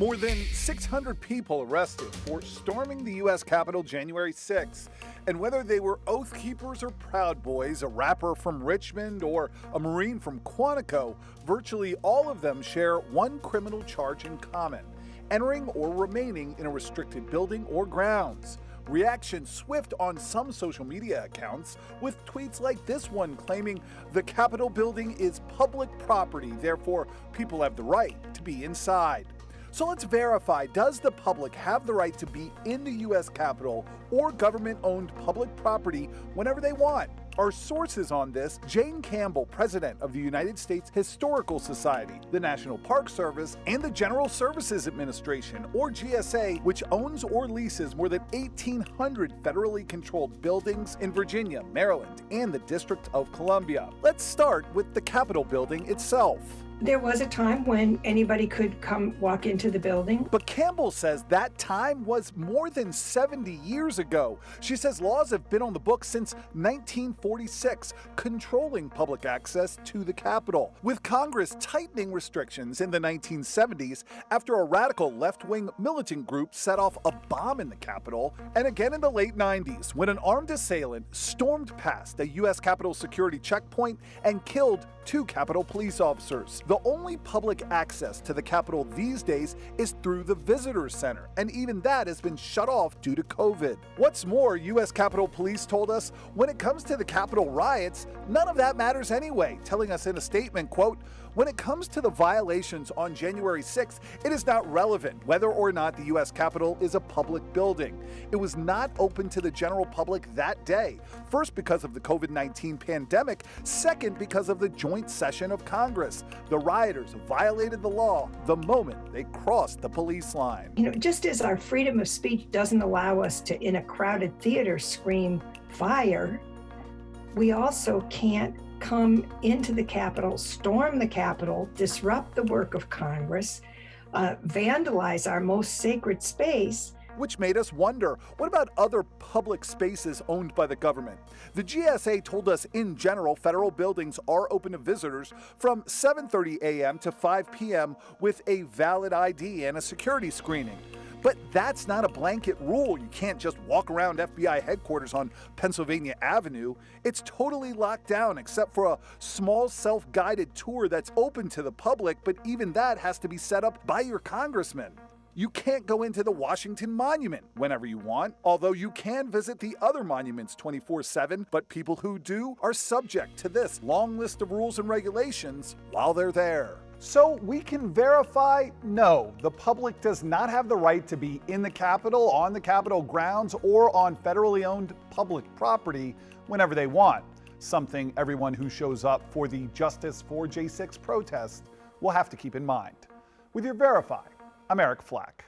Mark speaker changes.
Speaker 1: More than 600 people arrested for storming the U.S. Capitol January 6th. And whether they were Oath Keepers or Proud Boys, a rapper from Richmond or a Marine from Quantico, virtually all of them share one criminal charge in common: entering or remaining in a restricted building or grounds. Reaction swift on some social media accounts, with tweets like this one claiming the Capitol building is public property, therefore people have the right to be inside. So let's verify, does the public have the right to be in the U.S. Capitol or government-owned public property whenever they want? Our sources on this: Jane Campbell, president of the United States Historical Society, the National Park Service, and the General Services Administration, or GSA, which owns or leases more than 1,800 federally controlled buildings in Virginia, Maryland, and the District of Columbia. Let's start with the Capitol building itself.
Speaker 2: There was a time when anybody could come walk into the building.
Speaker 1: But Campbell says that time was more than 70 years ago. She says laws have been on the books since 1946, controlling public access to the Capitol, with Congress tightening restrictions in the 1970s after a radical left-wing militant group set off a bomb in the Capitol, and again in the late 90s when an armed assailant stormed past a U.S. Capitol security checkpoint and killed 2 Capitol police officers. The only public access to the Capitol these days is through the Visitor Center, and even that has been shut off due to COVID. What's more, U.S. Capitol Police told us when it comes to the Capitol riots, none of that matters anyway, telling us in a statement, quote, "When it comes to the violations on January 6th, it is not relevant whether or not the U.S. Capitol is a public building. It was not open to the general public that day, first because of the COVID-19 pandemic, second because of the joint session of Congress. The rioters violated the law the moment they crossed the police line."
Speaker 2: Just as our freedom of speech doesn't allow us to, in a crowded theater, scream fire, we also can't come into the Capitol, storm the Capitol, disrupt the work of Congress, vandalize our most sacred space.
Speaker 1: Which made us wonder, what about other public spaces owned by the government? The GSA told us in general, federal buildings are open to visitors from 7:30 a.m. to 5 p.m. with a valid ID and a security screening. But that's not a blanket rule. You can't just walk around FBI headquarters on Pennsylvania Avenue. It's totally locked down except for a small self-guided tour that's open to the public, but even that has to be set up by your congressman. You can't go into the Washington Monument whenever you want, although you can visit the other monuments 24/7, but people who do are subject to this long list of rules and regulations while they're there. So we can verify, no, the public does not have the right to be in the Capitol, on the Capitol grounds, or on federally owned public property whenever they want, something everyone who shows up for the Justice for J6 protest will have to keep in mind. With your Verify, I'm Eric Flack.